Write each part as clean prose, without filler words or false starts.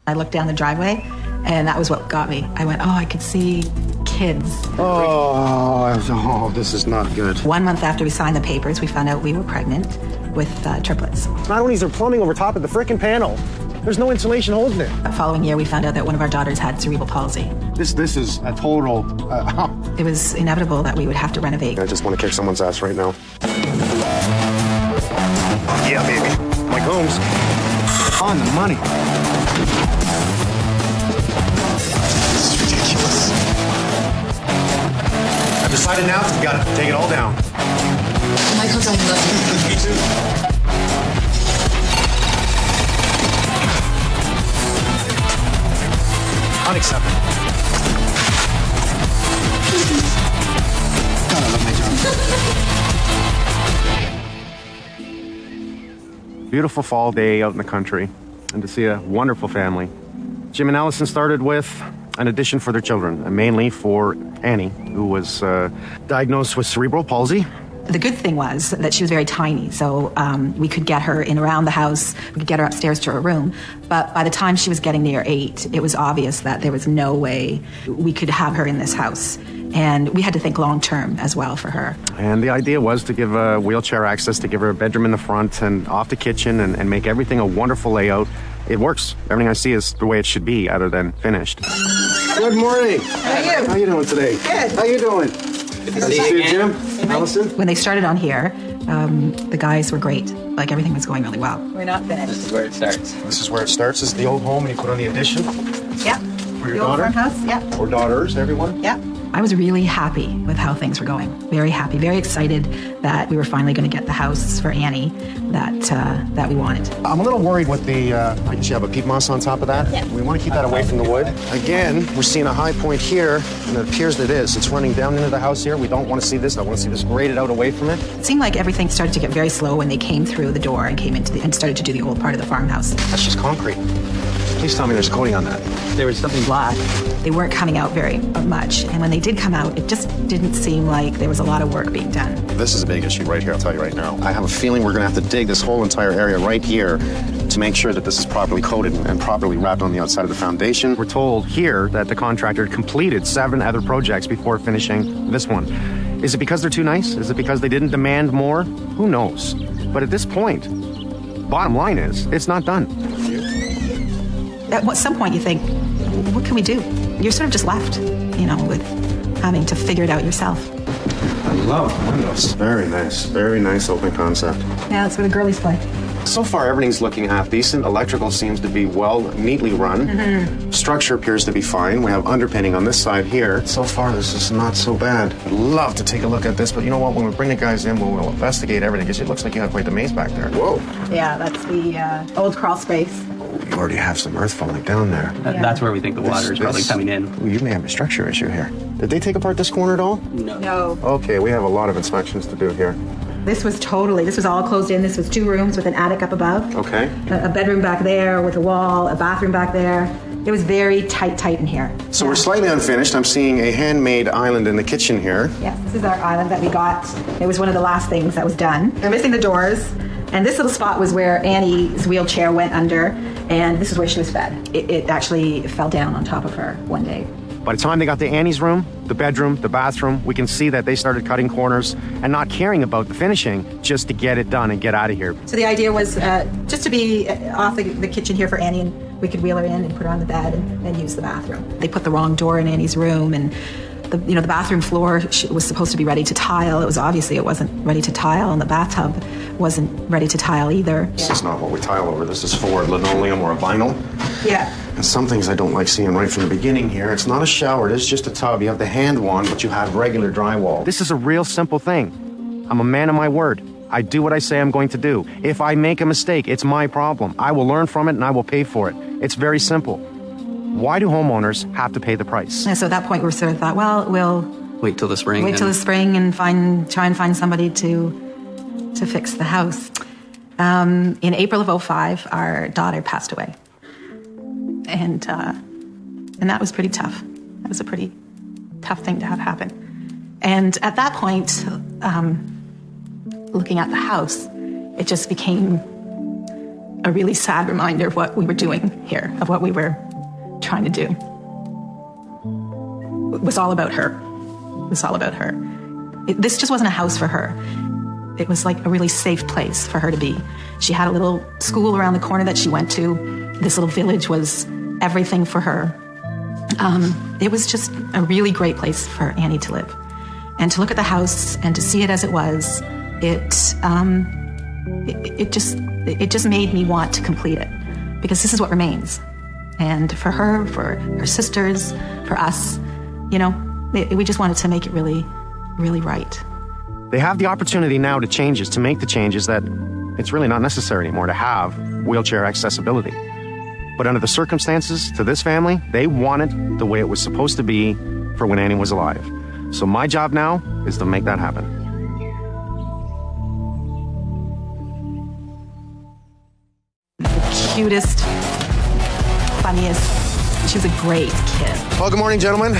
I looked down the driveway, and that was what got me. I went, I could see kids. Oh, this is not good. 1 month after we signed the papers, we found out we were pregnant with triplets. Not only is there plumbing over top of the frickin' panel, there's no insulation holding it. The following year, we found out that one of our daughters had cerebral palsy. This is a total... It was inevitable that we would have to renovate. I just want to kick someone's ass right now. Yeah, baby. Like Holmes. On the money. This is ridiculous. I've decided now to gotta take it all down. Michael's on love. Me too. Unacceptable. God, I love my job. Beautiful fall day out in the country, and to see a wonderful family. Jim and Allison started with an addition for their children, mainly for Annie, who was diagnosed with cerebral palsy. The good thing was that she was very tiny, so we could get her in around the house, we could get her upstairs to her room. But by the time she was getting near 8, it was obvious that there was no way we could have her in this house. And we had to think long-term as well for her. And the idea was to give a wheelchair access, to give her a bedroom in the front and off the kitchen and make everything a wonderful layout. It works. Everything I see is the way it should be, other than finished. Good morning. How are you? How you doing today? Good. How you doing? Good to see you, Jim. Allison? When they started on here, the guys were great. Like, everything was going really well. We're not finished. This is where it starts. This is where it starts. This is the old home, and you put on the addition. Yeah. For your the old daughter? farmhouse? Yeah. Or daughters, everyone? Yeah. I was really happy with how things were going. Very happy, very excited that we were finally going to get the house for Annie that we wanted. I'm a little worried with the, I guess you have a peat moss on top of that. Yeah. We want to keep that away from the wood. Again, we're seeing a high point here, and it appears that it is. It's running down into the house here. We don't want to see this. I want to see this graded out away from it. It seemed like everything started to get very slow when they came through the door and came into and started to do the old part of the farmhouse. That's just concrete. Please tell me there's coating on that. There was something black. They weren't coming out very much, and when they did come out, it just didn't seem like there was a lot of work being done. This is a big issue right here, I'll tell you right now. I have a feeling we're going to have to dig this whole entire area right here to make sure that this is properly coated and properly wrapped on the outside of the foundation. We're told here that the contractor completed 7 other projects before finishing this one. Is it because they're too nice? Is it because they didn't demand more? Who knows? But at this point, bottom line is, it's not done. At some point you think, what can we do? You're sort of just left, with having to figure it out yourself. I love windows. Very nice open concept. Yeah, that's where the girlies play. So far, everything's looking half decent. Electrical seems to be neatly run. Mm-hmm. Structure appears to be fine. We have underpinning on this side here. So far, this is not so bad. I'd love to take a look at this, but you know what? When we bring the guys in, we'll investigate everything, because it looks like you have quite the maze back there. Whoa. Yeah, that's the old crawl space. You already have some earth falling down there. That's where we think the water is probably coming in. Ooh, you may have a structure issue here. Did they take apart this corner at all? No. Okay, we have a lot of inspections to do here. This was all closed in. This was 2 rooms with an attic up above. Okay. A bedroom back there with a wall, a bathroom back there. It was very tight in here. So we're slightly unfinished. I'm seeing a handmade island in the kitchen here. Yes, this is our island that we got. It was one of the last things that was done. They're missing the doors. And this little spot was where Annie's wheelchair went under, and this is where she was fed. It actually fell down on top of her one day. By the time they got to Annie's room, the bedroom, the bathroom, we can see that they started cutting corners and not caring about the finishing, just to get it done and get out of here. So the idea was just to be off the kitchen here for Annie, and we could wheel her in and put her on the bed and use the bathroom. They put the wrong door in Annie's room, and the bathroom floor was supposed to be ready to tile. It wasn't ready to tile, and the bathtub wasn't ready to tile either. This is not what we tile over. This is for linoleum or a vinyl. Yeah. And some things I don't like seeing right from the beginning here. It's not a shower, it is just a tub. You have the hand wand, but you have regular drywall. This is a real simple thing. I'm a man of my word. I do what I say I'm going to do. If I make a mistake, it's my problem. I will learn from it and I will pay for it. It's very simple. Why do homeowners have to pay the price? And so at that point we sort of thought, well, we'll wait till the spring. And try and find somebody to fix the house. In April of 2005, our daughter passed away. And that was pretty tough. That was a pretty tough thing to have happen. And at that point, looking at the house, it just became a really sad reminder of what we were doing here, of what we were trying to do. It was all about her. It was all about her. This just wasn't a house for her. It was like a really safe place for her to be. She had a little school around the corner that she went to. This little village was everything for her. It was just a really great place for Annie to live. And to look at the house and to see it as it was, it just made me want to complete it, because this is what remains. And for her, for her sisters, for us, we just wanted to make it really, really right. They have the opportunity now to make the changes that it's really not necessary anymore to have wheelchair accessibility. But under the circumstances, to this family, they want it the way it was supposed to be for when Annie was alive. So my job now is to make that happen. The cutest, funniest. She was a great kid. Well, good morning, gentlemen.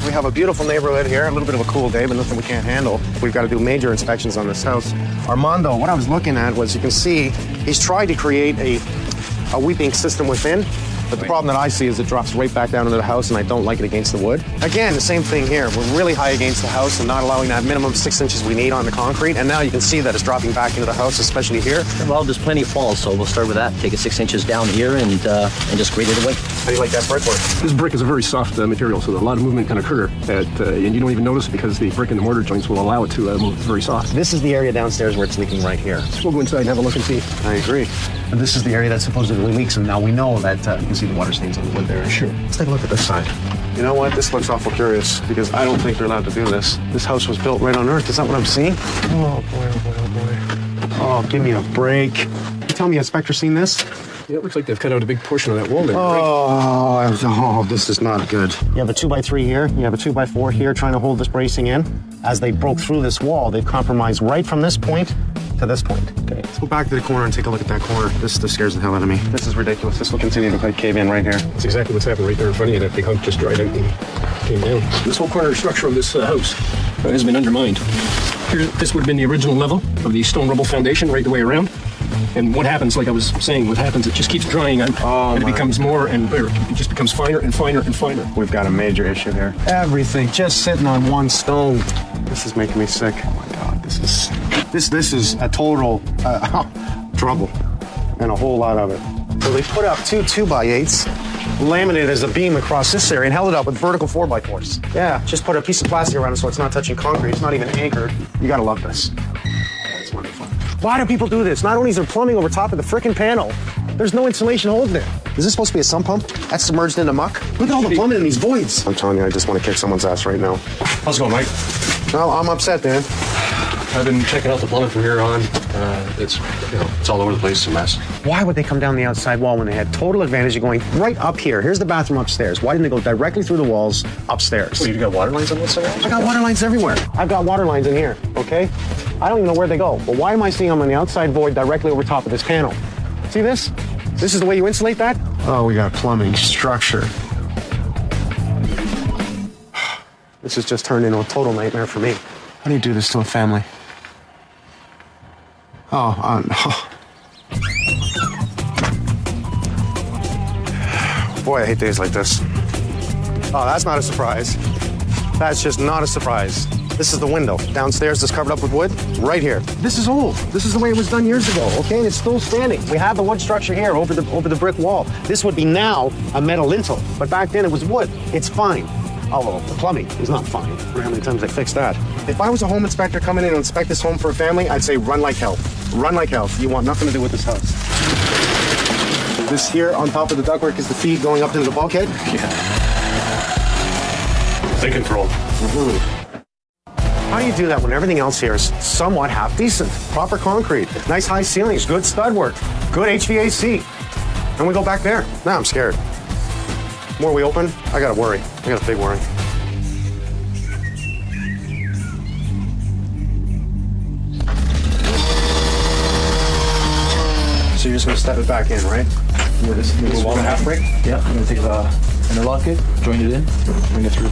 We have a beautiful neighborhood here, a little bit of a cool day, but nothing we can't handle. We've got to do major inspections on this house. Armando, what I was looking at was, you can see, he's tried to create a weeping system within, but the problem that I see is it drops right back down into the house, and I don't like it against the wood. Again, the same thing here. We're really high against the house and not allowing that minimum 6 inches we need on the concrete, and now you can see that it's dropping back into the house, especially here. Well, there's plenty of falls, so we'll start with that. Take it 6 inches down here and just grade it away. How do you like that brickwork? This brick is a very soft material, so a lot of movement can occur, and you don't even notice it because the brick and the mortar joints will allow it to move. It's very soft. This is the area downstairs where it's leaking right here. So we'll go inside and have a look and see. I agree. And this is the area that supposedly leaks, and now we know that you can see the water stains on the wood there. Sure. Let's take a look at this side. You know what? This looks awful curious, because I don't think they're allowed to do this. This house was built right on Earth. Is that what I'm seeing? Oh, boy, oh, boy, oh, boy. Oh, give me a break. You tell me, Inspector, seen this? Yeah, it looks like they've cut out a big portion of that wall there. Oh, this is not good. You have a 2x3 here. You have a 2x4 here trying to hold this bracing in. As they broke through this wall, they've compromised right from this point to this point. Okay, let's go back to the corner and take a look at that corner. This scares the hell out of me. This is ridiculous. This will continue to cave in right here. That's exactly what's happened right there in front of you. That big hunk just dried out and came down. This whole corner structure of this house has been undermined. Here, this would have been the original level of the stone rubble foundation right the way around. And what happens, like I was saying, it just keeps drying out, and it becomes more and it just becomes finer and finer and finer. We've got a major issue here. Everything just sitting on one stone. This is making me sick. Oh my God, this is a total trouble, and a whole lot of it. So they put up 2 2x8s, laminated as a beam across this area, and held it up with vertical 4x4s. Yeah, just put a piece of plastic around it so it's not touching concrete. It's not even anchored. You gotta love this. It's wonderful. Why do people do this? Not only is there plumbing over top of the frickin' panel, there's no insulation holes there. Is this supposed to be a sump pump? That's submerged into muck? Look at all the plumbing in these voids. I'm telling you, I just want to kick someone's ass right now. How's it going, Mike? Well, I'm upset, Dan. I've been checking out the plumbing from here on. It's all over the place. It's a mess. Why would they come down the outside wall when they had total advantage of going right up here? Here's the bathroom upstairs. Why didn't they go directly through the walls upstairs? Well, you got water lines on one side? I got water lines everywhere. I've got water lines in here, okay? I don't even know where they go. But why am I seeing them on the outside void directly over top of this panel? See this? This is the way you insulate that? Oh, we got plumbing structure. This has just turned into a total nightmare for me. How do you do this to a family? Boy, I hate days like this. Oh, that's not a surprise. That's just not a surprise. This is the window. Downstairs that's covered up with wood, right here. This is old. This is the way it was done years ago, okay? And it's still standing. We have the wood structure here over the brick wall. This would be now a metal lintel, but back then it was wood. It's fine. Although the plumbing is not fine. I wonder how many times they fixed that. If I was a home inspector coming in to inspect this home for a family, I'd say run like hell. Run like hell. You want nothing to do with this house. This here on top of the ductwork is the feed going up into the bulkhead? Yeah. They control. How do you do that when everything else here is somewhat half decent? Proper concrete, nice high ceilings, good stud work, good HVAC. And we go back there. Now I'm scared. The more we open, I gotta worry. I got a big worry. So you're just gonna step it back in, right? Yeah, this is One half break? Yeah, I'm gonna take the interlock it, join it in, bring it through.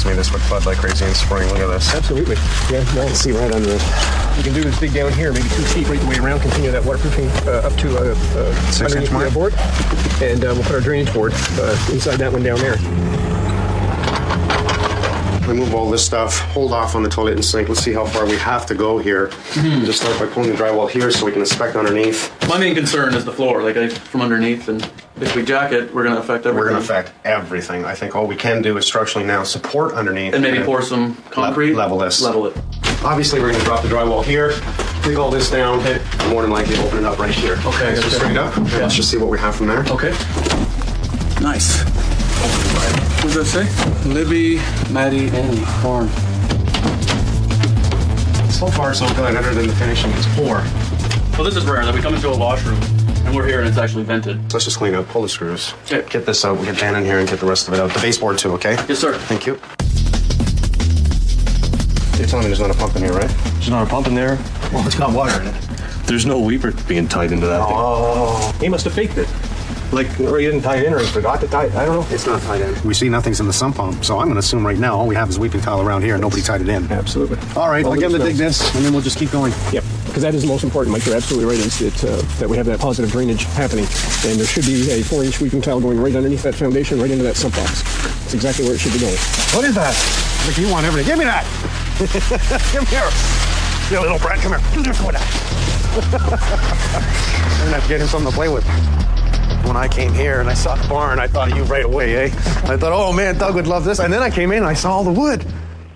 tells me this would flood like crazy in spring. Look at this. Absolutely. Yeah, no, You can see right under it. what you can do is dig down here, maybe 2 feet right the way around, continue that waterproofing up to 6-inch underneath mark. the board, and we'll put our drainage board inside that one down there. Remove all this stuff, hold off on the toilet and sink. Let's see how far we have to go here. Just start by pulling the drywall here so we can inspect underneath. My main concern is the floor, from underneath, and if we jack it, we're going to affect everything. We're going to affect everything. I think all we can do is structurally now support underneath. And maybe pour some concrete. Level this. Level it. Obviously, we're going to drop the drywall here, dig all this down, and more than likely open it up right here. Okay, So that's straight up. Yeah. Let's just see what we have from there. Okay. Nice. What does that say? Libby, Maddie, and Farm. So far, so good. Other than the finishing is poor. Well, this is rare that we come into a washroom and we're here and it's actually vented. Let's just clean up, pull the screws. Okay. Get this out. We'll get Dan in here and get the rest of it out. The baseboard too, okay? Yes, sir. Thank you. You're telling me there's not a pump in here, right? There's not a pump in there. Well, it's got water in it. There's no weeper being tied into that thing. Oh, he must have faked it. Like, or he didn't tie it in, or he forgot to tie it. I don't know. It's not tied in. We see nothing's in the sump pump, so I'm going to assume right now all we have is weeping tile around here and nobody tied it in. Absolutely. All right, I'll get him to dig this, and then we'll just keep going. Yep, because that is the most important, Mike. You're absolutely right, is that we have that positive drainage happening. And there should be a 4-inch weeping tile going right underneath that foundation, right into that sump box. That's exactly where it should be going. What is that? Look, you want everything. Give me that! Give me here. You little brat, come here. Give me that. I'm going to have to get him something to play with. When I came here and I saw the barn, I thought of you right away, eh? I thought, oh man, Doug would love this. And then I came in and I saw all the wood.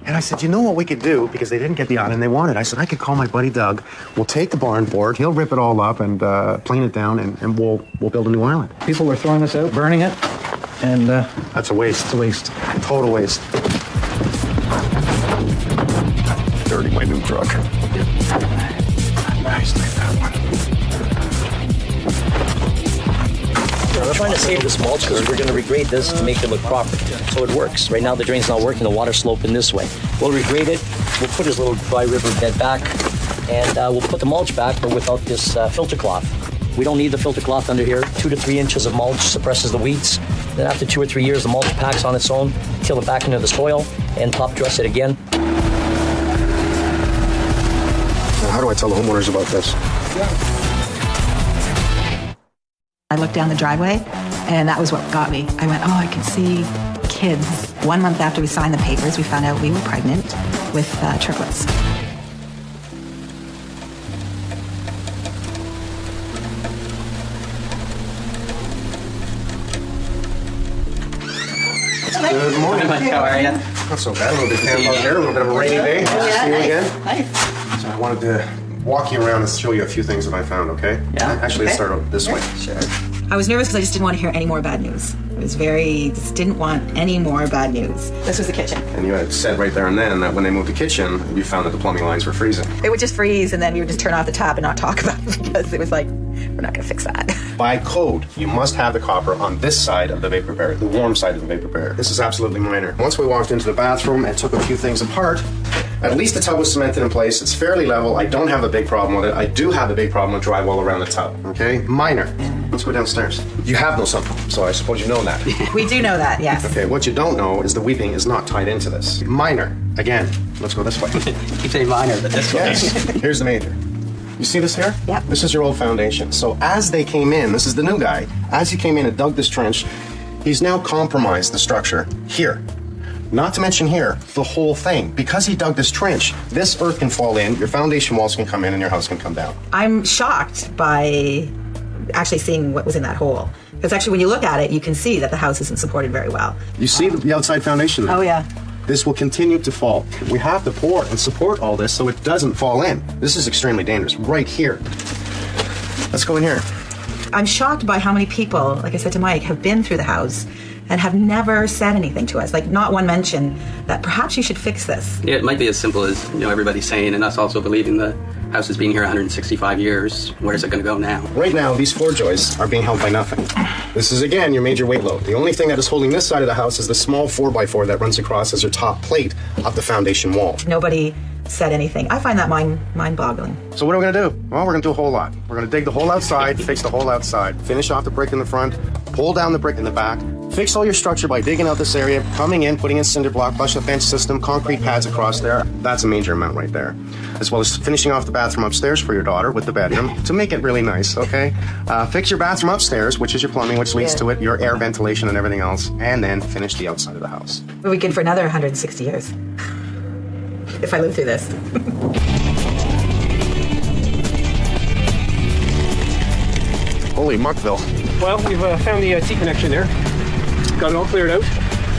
And I said, you know what we could do? Because they didn't get the awning they wanted. I said, I could call my buddy Doug. We'll take the barn board. He'll rip it all up and plane it down, and we'll build a new island. People are throwing this out, burning it, and That's a waste. it's a waste. Total waste. Dirty my new truck. Nice, like that one. We're trying to save this mulch because we're going to regrade this to make it look proper. So it works. Right now the drain's not working, the water's sloping this way. We'll regrade it, we'll put this little dry river bed back, and we'll put the mulch back, but without this filter cloth. We don't need the filter cloth under here. 2 to 3 inches of mulch suppresses the weeds. Then after 2 or 3 years, the mulch packs on its own, till it back into the soil, and top dress it again. Now, how do I tell the homeowners about this? I looked down the driveway, and that was what got me. I went, oh, I can see kids. 1 month after we signed the papers, we found out we were pregnant with triplets. Good morning. How are you? Not so bad. A little bit damp out there. A little bit of a rainy day. Nice to see you again. Nice. So I wanted to walk you around and show you a few things that I found, okay? Yeah. Actually, let's start out this way. Sure. I was nervous because I just didn't want to hear any more bad news. I was just didn't want any more bad news. This was the kitchen. And you had said right there and then that when they moved the kitchen, you found that the plumbing lines were freezing. It would just freeze, and then we would just turn off the tap and not talk about it because it was like, we're not going to fix that. By code, you must have the copper on this side of the vapor barrier, the warm side of the vapor barrier. This is absolutely minor. Once we walked into the bathroom and took a few things apart, at least the tub was cemented in place. It's fairly level. I don't have a big problem with it. I do have a big problem with drywall around the tub, okay? Minor. Let's go downstairs. You have no sump pump, so I suppose you know that. We do know that, yes. Okay, what you don't know is the weeping is not tied into this. Minor. Again, let's go this way. Keep saying minor, but this way. Yes. Here's the major. You see this here? Yep. This is your old foundation. So as they came in, this is the new guy, as he came in and dug this trench, he's now compromised the structure here. Not to mention here, the whole thing. Because he dug this trench, this earth can fall in, your foundation walls can come in, and your house can come down. I'm shocked by actually seeing what was in that hole. Because actually when you look at it, you can see that the house isn't supported very well. You see the outside foundation there? Oh, yeah. This will continue to fall. We have to pour and support all this so it doesn't fall in. This is extremely dangerous, right here. Let's go in here. I'm shocked by how many people, like I said to Mike, have been through the house and have never said anything to us. Like, not one mention that perhaps you should fix this. Yeah, it might be as simple as, everybody's saying, and us also believing the house has been here 165 years. Where's it going to go now? Right now, these floor joists are being held by nothing. This is, again, your major weight load. The only thing that is holding this side of the house is the small 4x4 that runs across as your top plate of the foundation wall. Nobody said anything. I find that mind-boggling. So what are we going to do? Well, we're going to do a whole lot. We're going to dig the hole outside, fix the hole outside, finish off the brick in the front, pull down the brick in the back, Fix all your structure by digging out this area, coming in, putting in cinder block, flush the bench system, concrete pads across there. That's a major amount right there. As well as finishing off the bathroom upstairs for your daughter with the bedroom to make it really nice, okay? Fix your bathroom upstairs, which is your plumbing, which leads to it, your air ventilation and everything else, and then finish the outside of the house. We'll be good for another 160 years. If I live through this. Holy Muckville. Well, we've found the T connection there. Got it all cleared out.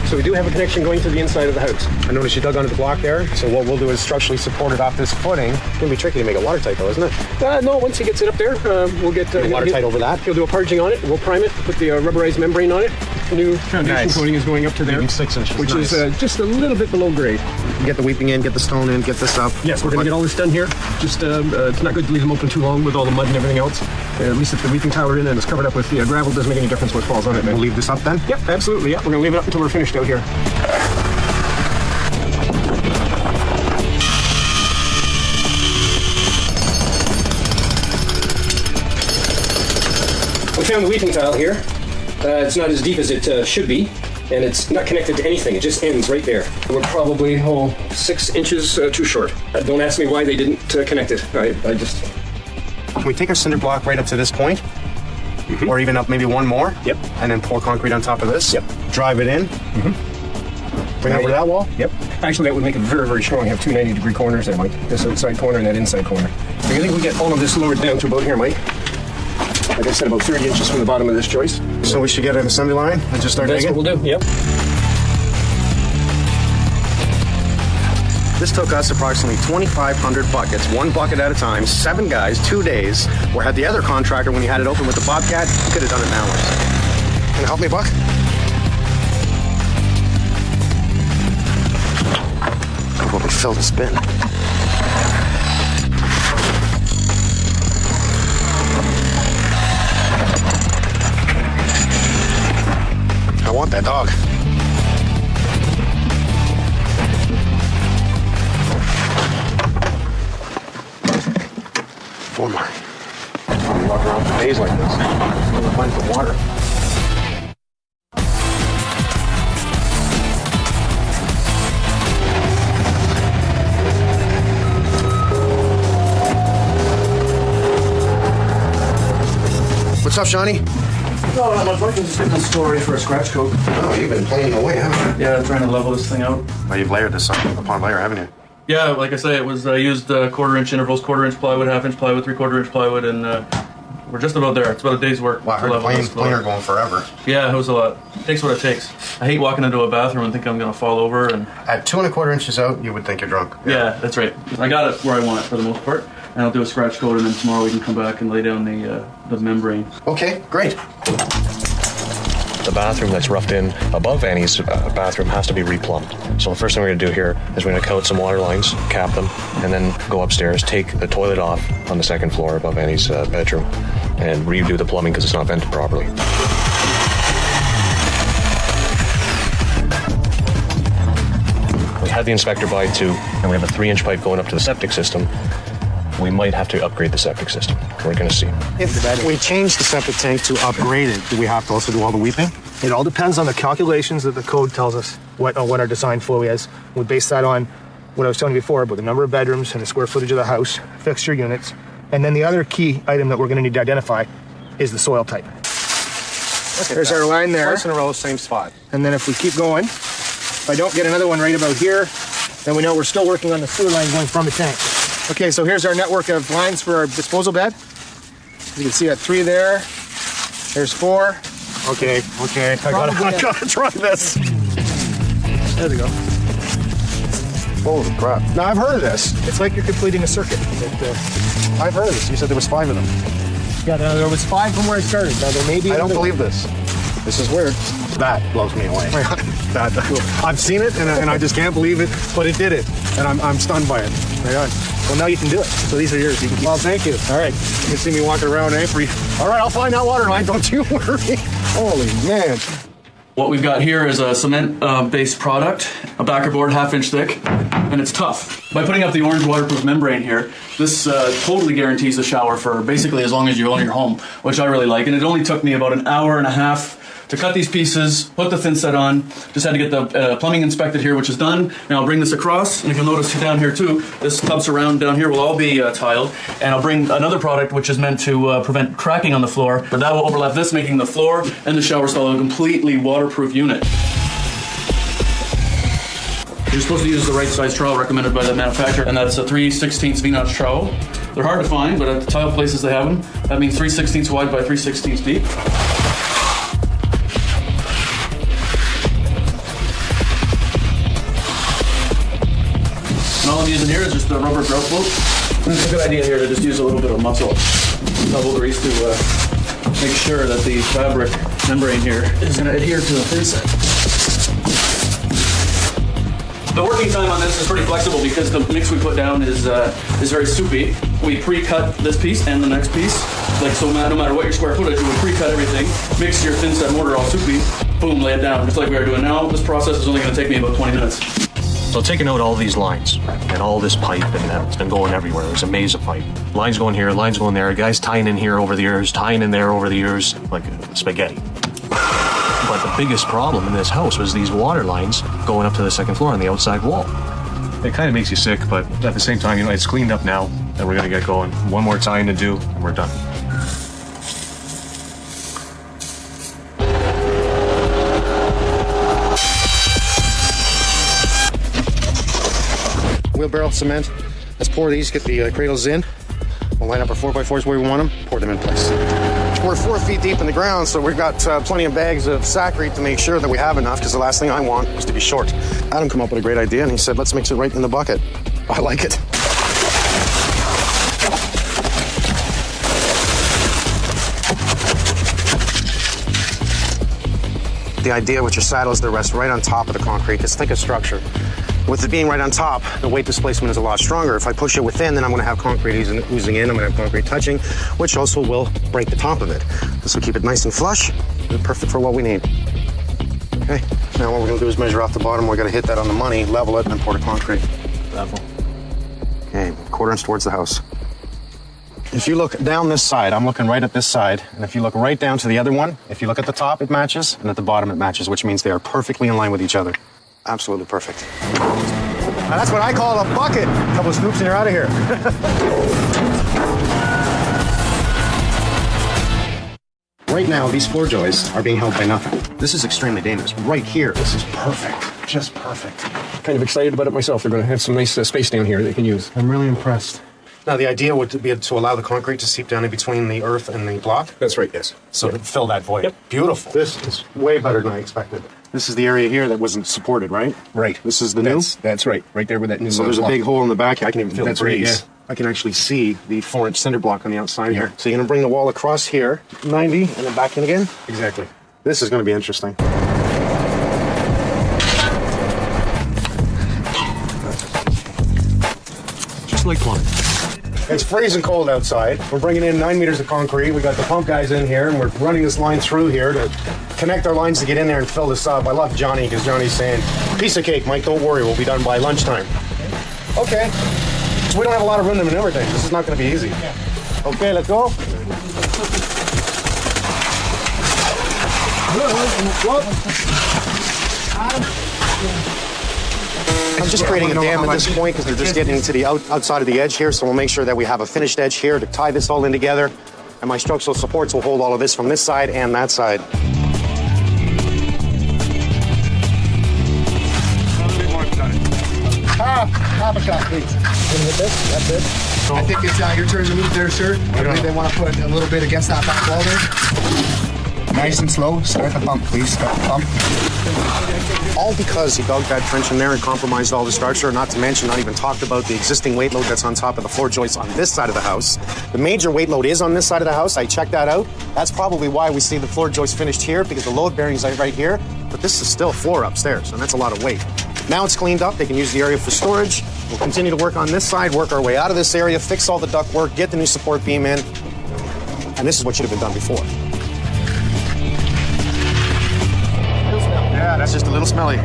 So we do have a connection going to the inside of the house. I noticed you dug under the block there, so what we'll do is structurally support it off this footing. It's going to be tricky to make it watertight though, isn't it? No, once he gets it up there, we'll get watertight over that. He'll do a parging on it. We'll prime it, put the rubberized membrane on it. The new foundation coating is going up to there, 6 inches, which nice. is just a little bit below grade. Get the weeping in, get the stone in, get this up. Yes, we're going to get all this done here. Just it's not good to leave them open too long with all the mud and everything else. At least if the weeping tower in and it's covered up with the gravel, doesn't make any difference what falls on it. We'll leave this up then? Yep, absolutely. Yeah, we're going to leave it up until we're finished out here. We found the weeping tile here. It's not as deep as it should be, and it's not connected to anything. It just ends right there. We're probably 6 inches too short. Don't ask me why they didn't connect it. I just... Can we take our cinder block right up to this point? Mm-hmm. Or even up maybe one more? Yep. And then pour concrete on top of this? Yep. Drive it in? Mm-hmm. Bring it over that wall? Yep. Actually, that would make it very, very strong. You have two 90-degree corners there, Mike. This outside corner and that inside corner. I think we get all of this lowered down to about here, Mike. Like I said, about 30 inches from the bottom of this joist. So we should get an assembly line and just start digging? That's what we'll do, yep. This took us approximately 2,500 buckets, one bucket at a time, 7 guys, 2 days. Where had the other contractor, when he had it open with the Bobcat, he could have done it in hours. Can you help me, Buck? How about we fill this bin? I want that dog. Four more. We walk around for days like this. We'll find some water. What's up, Shawnee? No, not much. I'm just getting the store ready for a scratch coat. Oh, you've been planing away, haven't you? Yeah, trying to level this thing out. Well, you've layered this upon layer, haven't you? Yeah, like I say, it was used quarter-inch intervals, quarter-inch plywood, half-inch plywood, three-quarter-inch plywood, and we're just about there. It's about a day's work. Wow, I heard planer going forever. Yeah, it was a lot. It takes what it takes. I hate walking into a bathroom and think I'm going to fall over. And At 2 1/4 inches out, you would think you're drunk. Yeah, that's right. I got it where I want it for the most part, and I'll do a scratch coat, and then tomorrow we can come back and lay down the membrane. Okay, great. The bathroom that's roughed in above Annie's bathroom has to be replumbed. So the first thing we're going to do here is we're going to coat some water lines, cap them, and then go upstairs, take the toilet off on the second floor above Annie's bedroom, and redo the plumbing because it's not vented properly. We had the inspector by too, and we have a 3-inch pipe going up to the septic system. We might have to upgrade the septic system. We're going to see. If we change the septic tank to upgrade it, do we have to also do all the weeping? It all depends on the calculations that the code tells us what our design flow is. We base that on what I was telling you before about the number of bedrooms and the square footage of the house, fixture units, and then the other key item that we're going to need to identify is the soil type. There's our line there. Twice in a row, same spot. And then if we keep going, if I don't get another one right about here, then we know we're still working on the sewer line going from the tank. Okay, so here's our network of lines for our disposal bed. You can see 3 there. There's 4. Okay. I gotta try this. There we go. Holy crap. Now, I've heard of this. It's like you're completing a circuit. I've heard of this. You said there was 5 of them. Yeah, there was 5 from where it started. Now, there may be I don't another believe this. This is weird. That blows me away. I've seen it, and I just can't believe it, but it did it, and I'm stunned by it. Right on. Well, now you can do it. So these are yours. You can keep. Well, thank you. All right. You can see me walking around angry. All right, I'll find that water line. Don't you worry. Holy man. What we've got here is a cement-based product, a backer board 1/2 inch thick, and it's tough. By putting up the orange waterproof membrane here, this totally guarantees a shower for basically as long as you own your home, which I really like. And it only took me about an hour and a half to cut these pieces, put the thin set on. Just had to get the plumbing inspected here, which is done. Now I'll bring this across, and if you'll notice down here too, this tub surround down here will all be tiled. And I'll bring another product which is meant to prevent cracking on the floor, but that will overlap this, making the floor and the shower stall a completely waterproof unit. You're supposed to use the right size trowel recommended by the manufacturer, and that's a 3/16 V-notch trowel. They're hard to find, but at the tile places they have them. That means 3/16 wide by 3/16 deep. And all I'm using here is just the rubber grout float. And it's a good idea here to just use a little bit of muscle double grease to make sure that the fabric membrane here is going to adhere to the thin set. The working time on this is pretty flexible because the mix we put down is very soupy. We pre-cut this piece and the next piece. Like, so no matter what your square footage, we pre-cut everything, mix your thin set mortar all soupy, boom, lay it down, just like we are doing now. This process is only going to take me about 20 minutes. So taking out all these lines and all this pipe, and it's been going everywhere. There's a maze of pipe. Lines going here, lines going there. Guys tying in here over the years, tying in there over the years, like spaghetti. But the biggest problem in this house was these water lines going up to the second floor on the outside wall. It kind of makes you sick, but at the same time, it's cleaned up now, and we're gonna get going. One more time to do, and we're done. Wheelbarrow cement. Let's pour these, get the cradles in. We'll line up our 4x4s where we want them, pour them in place. We're 4 feet deep in the ground, so we've got plenty of bags of Sacrete to make sure that we have enough, because the last thing I want is to be short. Adam came up with a great idea, and he said, let's mix it right in the bucket. I like it. The idea with your saddle is to rest right on top of the concrete, because think of structure. With it being right on top, the weight displacement is a lot stronger. If I push it within, then I'm going to have concrete oozing in, I'm going to have concrete touching, which also will break the top of it. This will keep it nice and flush, and perfect for what we need. Okay, now what we're going to do is measure off the bottom. We're going to hit that on the money, level it, and then pour the concrete. Level. Okay, 1/4 inch towards the house. If you look down this side, I'm looking right at this side, and if you look right down to the other one, if you look at the top, it matches, and at the bottom, it matches, which means they are perfectly in line with each other. Absolutely perfect. Now that's what I call a bucket. A couple of scoops and you're out of here. Right now, these floor joists are being held by nothing. This is extremely dangerous. Right here, this is perfect. Just perfect. Kind of excited about it myself. They're going to have some nice space down here they can use. I'm really impressed. Now, the idea would be to allow the concrete to seep down in between the earth and the block. That's right, yes. So to fill that void. Yep. Beautiful. This is way better than I expected. This is the area here that wasn't supported, right? Right. This is the new? That's right. Right there with that new So there's a big hole in the back. I can even feel That's the breeze. right, yeah. I can actually see the 4-inch cinder block on the outside here. So you're going to bring the wall across here, 90, and then back in again? Exactly. This is going to be interesting. Just like plumbing. It's freezing cold outside. We're bringing in 9 meters of concrete. We got the pump guys in here, and we're running this line through here to connect our lines to get in there and fill this up. I love Johnny, because Johnny's saying, piece of cake, Mike, don't worry, we'll be done by lunchtime. Okay. So we don't have a lot of room to maneuver things. This is not going to be easy. Okay, let's go. I'm just creating a dam at this point because they're just getting to the outside of the edge here, so we'll make sure that we have a finished edge here to tie this all in together, and my structural supports will hold all of this from this side and that side. Half a shot, please. Hit this? That's it. I think it's your turn to move there, sir. I believe they want to put a little bit against that back wall there. Nice and slow. Start the pump, please. Start the pump. All because he dug that trench in there and compromised all the structure, not to mention not even talked about the existing weight load that's on top of the floor joists on this side of the house. The major weight load is on this side of the house. I checked that out. That's probably why we see the floor joist finished here, because the load bearing is right here, but this is still floor upstairs, and that's a lot of weight. Now it's cleaned up. They can use the area for storage. We'll continue to work on this side, work our way out of this area, fix all the ductwork, get the new support beam in, and this is what should have been done before. Yeah, that's just a little smelly.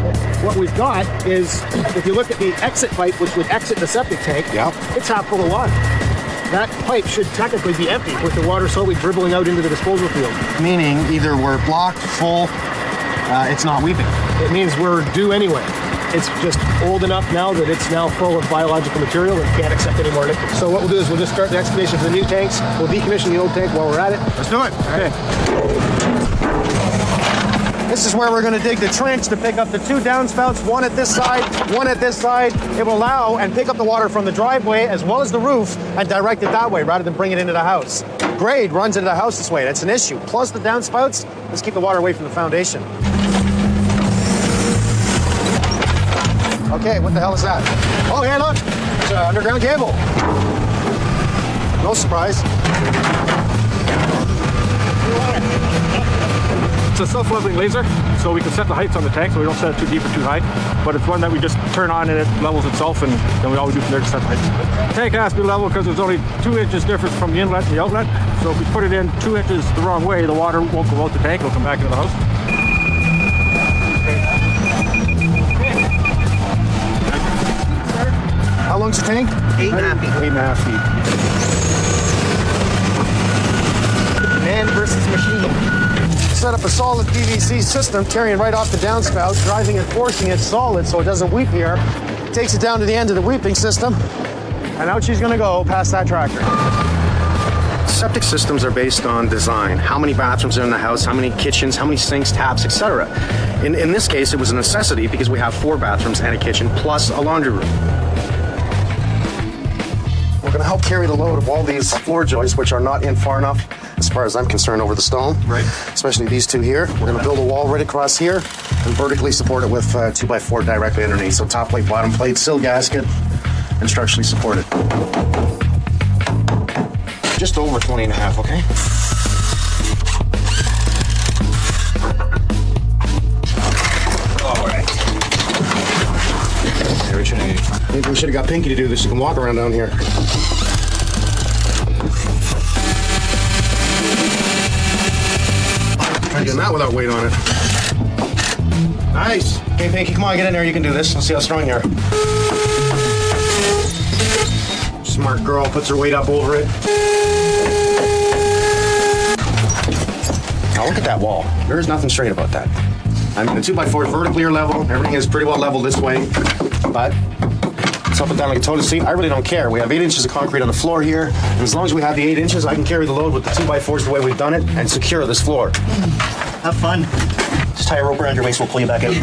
What we've got is, if you look at the exit pipe, which would exit the septic tank, yeah, it's half full of water. that pipe should technically be empty with the water slowly dribbling out into the disposal field. Meaning either we're blocked, full, it's not weeping. It means we're due anyway. It's just old enough now that it's now full of biological material and can't accept any more liquid. So what we'll do is we'll just start the excavation for the new tanks. We'll decommission the old tank while we're at it. Let's do it. Okay. This is where we're going to dig the trench to pick up the 2 downspouts, one at this side, one at this side. It will allow and pick up the water from the driveway as well as the roof and direct it that way rather than bring it into the house. Grade runs into the house this way. That's an issue. Plus the downspouts, let's keep the water away from the foundation. Okay, what the hell is that? Oh, hey, look, it's an underground cable. No surprise. It's a self-leveling laser, so we can set the heights on the tank so we don't set it too deep or too high. But it's one that we just turn on and it levels itself, and then all we do from there is set the heights. The tank has to be level because there's only 2 inches difference from the inlet and the outlet. So if we put it in 2 inches the wrong way, the water won't go out the tank, it'll come back into the house. How long's the tank? 8.5 feet. 8.5 feet. Man versus machine. Set up a solid PVC system carrying right off the downspout, driving and forcing it solid so it doesn't weep here. Takes it down to the end of the weeping system, and out she's gonna go past that tractor. Septic systems are based on design. How many bathrooms are in the house, how many kitchens, how many sinks, taps, etc. In this case, it was a necessity because we have 4 bathrooms and a kitchen plus a laundry room. We're gonna help carry the load of all these floor joists, which are not in far enough as far as I'm concerned, over the stone. Right. Especially these 2 here. We're going to build a wall right across here and vertically support it with 2x4 directly underneath. So top plate, bottom plate, sill gasket, and structurally supported. Just over 20.5, okay? All right. Maybe we should have got Pinky to do this. You can walk around down here. Try doing that without weight on it. Nice. Okay, Pinky, come on, get in there. You can do this. Let's see how strong you are. Smart girl puts her weight up over it. Now look at that wall. There is nothing straight about that. I mean, the 2x4 is vertically or level. Everything is pretty well level this way. But it's up and down like a toilet seat. I really don't care. We have 8 inches of concrete on the floor here. And as long as we have the 8 inches, I can carry the load with the 2x4s the way we've done it and secure this floor. Have fun. Just tie a rope around your waist, we'll pull you back out.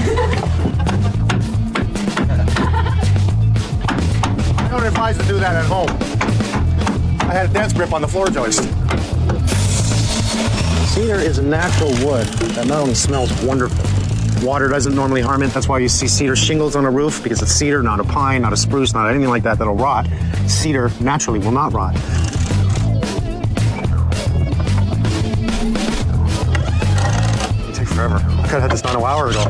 I don't advise to do that at home. I had a death grip on the floor joist. Cedar is a natural wood that not only smells wonderful, water doesn't normally harm it. That's why you see cedar shingles on a roof, because it's cedar, not a pine, not a spruce, not anything like that that'll rot. Cedar naturally will not rot. It'll take forever. I could have had this done an hour ago.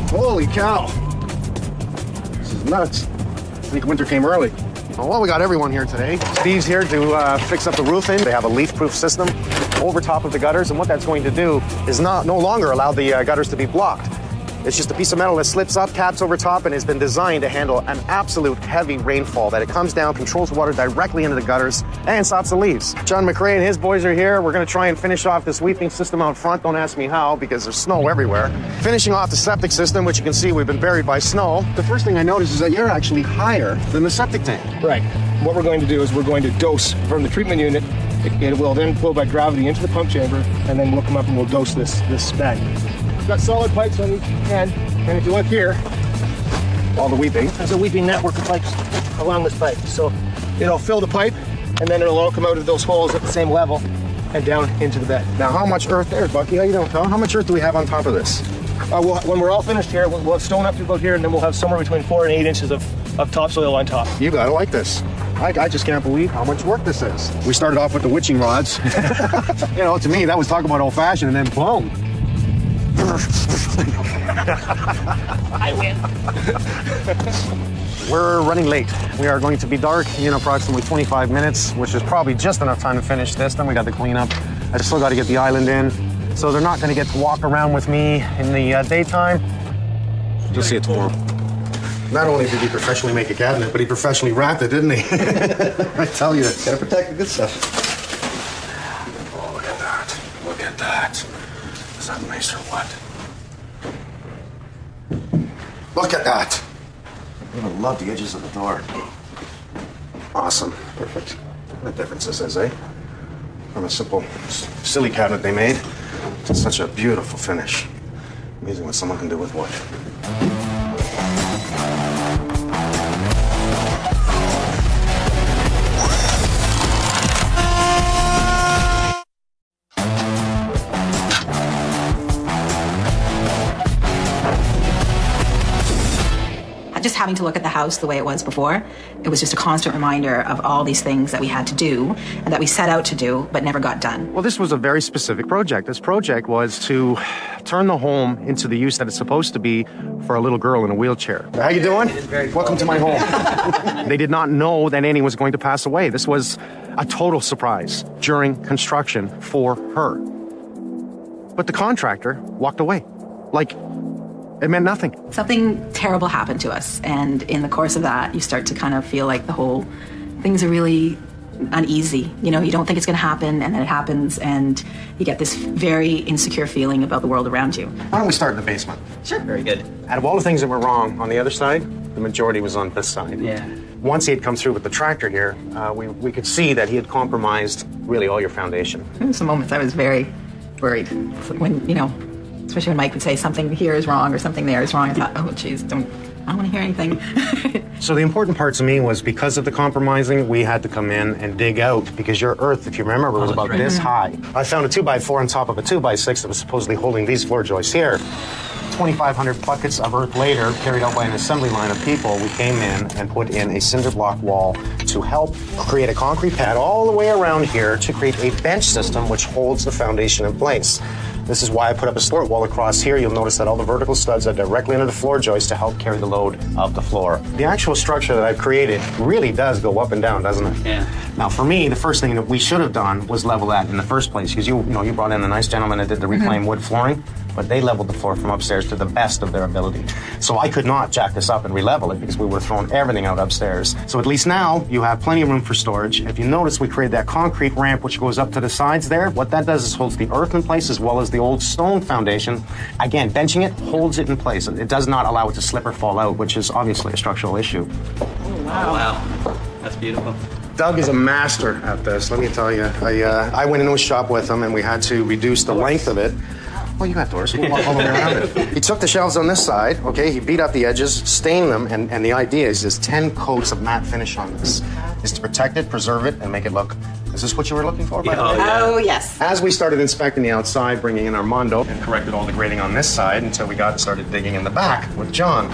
Holy cow. This is nuts. I think winter came early. Well, we got everyone here today. Steve's here to fix up the roofing. They have a leaf-proof system over top of the gutters, and what that's going to do is no longer allow the gutters to be blocked. It's just a piece of metal that slips up, caps over top, and has been designed to handle an absolute heavy rainfall, that it comes down, controls the water directly into the gutters, and stops the leaves. John McRae and his boys are here. We're going to try and finish off this sweeping system out front. Don't ask me how, because there's snow everywhere. Finishing off the septic system, which you can see we've been buried by snow. The first thing I noticed is that you're actually higher than the septic tank. Right. What we're going to do is we're going to dose from the treatment unit. It will then flow by gravity into the pump chamber, and then we'll come up and we'll dose this bag. We've got solid pipes on each end, and if you look here, All the weeping. there's a weeping network of pipes along this pipe. So it'll fill the pipe, and then it'll all come out of those holes at the same level and down into the bed. Now, how much earth there, Bucky? How you doing, pal? How much earth do we have on top of this? When we're all finished here, we'll have stone up to about here, and then we'll have somewhere between 4 and 8 inches of topsoil on top. You gotta like this. I just can't believe how much work this is. We started off with the witching rods. You know, to me, that was talking about old-fashioned, and then boom. I win. We're running late. We are going to be dark in approximately 25 minutes, which is probably just enough time to finish this. Then we got the cleanup. I still got to get the island in. So they're not going to get to walk around with me in the daytime. You'll see it tomorrow. Not only did he professionally make a cabinet, but he professionally wrapped it, didn't he? I tell you, gotta protect the good stuff. Oh, look at that. Look at that. Is that nice or what? Look at that. I even love the edges of the door. Awesome. Perfect. What difference this is, eh? From a simple, silly cabinet they made to such a beautiful finish. Amazing what someone can do with wood. Just having to look at the house the way it was before, it was just a constant reminder of all these things that we had to do and that we set out to do but never got done. Well, this was a very specific project. This project was to turn the home into the use that it's supposed to be for a little girl in a wheelchair. How you doing? Welcome to my home. They did not know that Annie was going to pass away. This was a total surprise during construction for her. But the contractor walked away. Like, it meant nothing. Something terrible happened to us, and in the course of that, you start to kind of feel like the whole things are really uneasy. You know, you don't think it's going to happen, and then it happens, and you get this very insecure feeling about the world around you. Why don't we start in the basement? Sure. Very good. Out of all the things that were wrong on the other side, the majority was on this side. Yeah. Once he had come through with the tractor here, we could see that he had compromised really all your foundation. There were some moments I was very worried. When, you know, especially when Mike would say something here is wrong or something there is wrong. I thought, oh, geez, I don't want to hear anything. So the important part to me was because of the compromising, we had to come in and dig out because your earth, if you remember, was about this high. I found a 2x4 on top of a 2x6 that was supposedly holding these floor joists here. 2,500 buckets of earth later, carried out by an assembly line of people, we came in and put in a cinder block wall to help create a concrete pad all the way around here to create a bench system which holds the foundation in place. This is why I put up a support wall across here. You'll notice that all the vertical studs are directly under the floor joist to help carry the load of the floor. The actual structure that I've created really does go up and down, doesn't it? Yeah. Now, for me, the first thing that we should have done was level that in the first place, because you brought in a nice gentleman that did the reclaimed wood flooring, but they leveled the floor from upstairs to the best of their ability. So I could not jack this up and re-level it because we were throwing everything out upstairs. So at least now you have plenty of room for storage. If you notice, we created that concrete ramp which goes up to the sides there. What that does is holds the earth in place as well as the old stone foundation. Again, benching it holds it in place. It does not allow it to slip or fall out, which is obviously a structural issue. Oh, wow. That's beautiful. Doug is a master at this, let me tell you. I went into his shop with him and we had to reduce the length of it. Well, you got doors. You can walk all the way around it. He took the shelves on this side, okay? He beat up the edges, stained them, and the idea is there's 10 coats of matte finish on this. Is to protect it, preserve it, and make it look... Is this what you were looking for, by the way? Oh, yes. As we started inspecting the outside, bringing in Armando, and corrected all the grading on this side until we started digging in the back with John.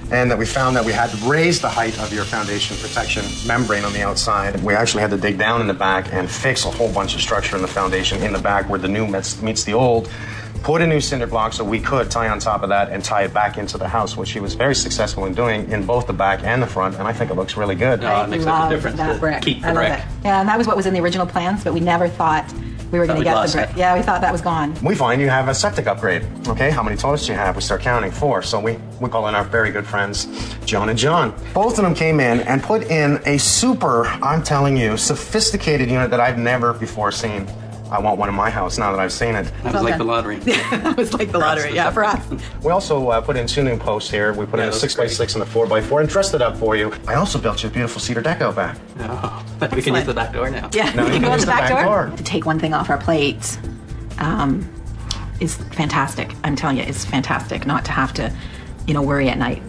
And that we found that we had to raise the height of your foundation protection membrane on the outside. We actually had to dig down in the back and fix a whole bunch of structure in the foundation in the back where the new meets the old. Put a new cinder block so we could tie on top of that and tie it back into the house, which he was very successful in doing in both the back and the front, and I think it looks really good. No, it makes such a difference that to brick. keep the I love brick. it. Yeah, and that was what was in the original plans, but we never thought we were going to get the brick. Yeah, we thought that was gone. We find you have a septic upgrade. Okay, how many toilets do you have? We start counting 4. So we call in our very good friends, Joan and John. Both of them came in and put in a super, I'm telling you, sophisticated unit that I've never before seen. I want one in my house now that I've seen it. That was like the lottery. That was like the lottery, yeah, for us. We also put in 2 new posts here. We put in a 6x6 and a 4x4 and dressed it up for you. I also built you a beautiful cedar deck out back. Oh, we can use the back door now. Yeah, No, we you can go can out use the the back back door. door. To take one thing off our plate is fantastic. I'm telling you, it's fantastic not to have to, worry at night,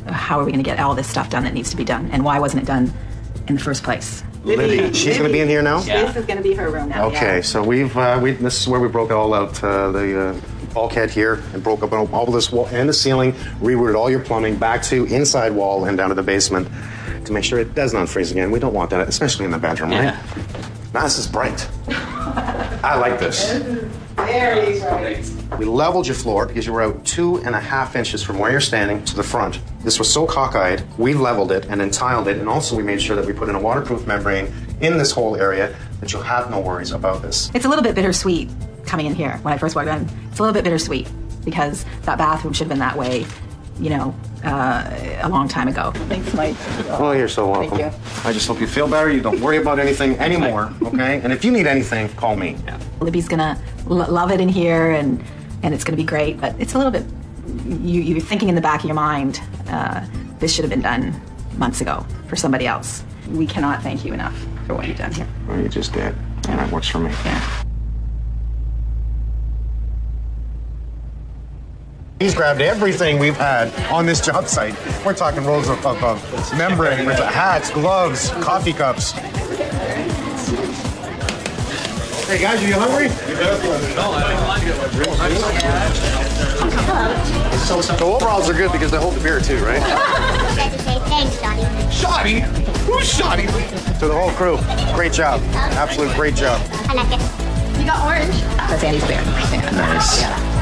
how are we going to get all this stuff done that needs to be done? And why wasn't it done in the first place? Liddy. She's going to be in here now? Yeah. This is going to be her room now. Okay, yeah. so this is where we broke it all out, the bulkhead here, and broke up all this wall and the ceiling, rerouted all your plumbing back to inside wall and down to the basement to make sure it does not freeze again. We don't want that, especially in the bedroom, right? Yeah. Now this is bright. I like this. Very bright. We leveled your floor because you were out 2.5 inches from where you're standing to the front. This was so cockeyed, we leveled it and then tiled it, and also we made sure that we put in a waterproof membrane in this whole area that you'll have no worries about this. It's a little bit bittersweet coming in here. When I first walked in, it's a little bit bittersweet because that bathroom should have been that way, you know, a long time ago. Thanks, Mike. Oh, you're so welcome. Thank you. I just hope you feel better. You don't worry about anything anymore, okay? And if you need anything, call me. Yeah. Libby's gonna love it in here, and it's gonna be great. But it's a little bit, you're thinking in the back of your mind, this should have been done months ago for somebody else. We cannot thank you enough for what you've done here. Well, you just did, and that works for me. Yeah. He's grabbed everything we've had on this job site. We're talking rolls of membrane, with hats, gloves, coffee cups. Hey guys, are you hungry? So overalls are good because they hold the beer too, right? Thanks, Johnny. Shoddy? Who's shoddy? To the whole crew, great job. Absolute great job. I like it. You got orange. That's Andy's beer. Nice. Yeah.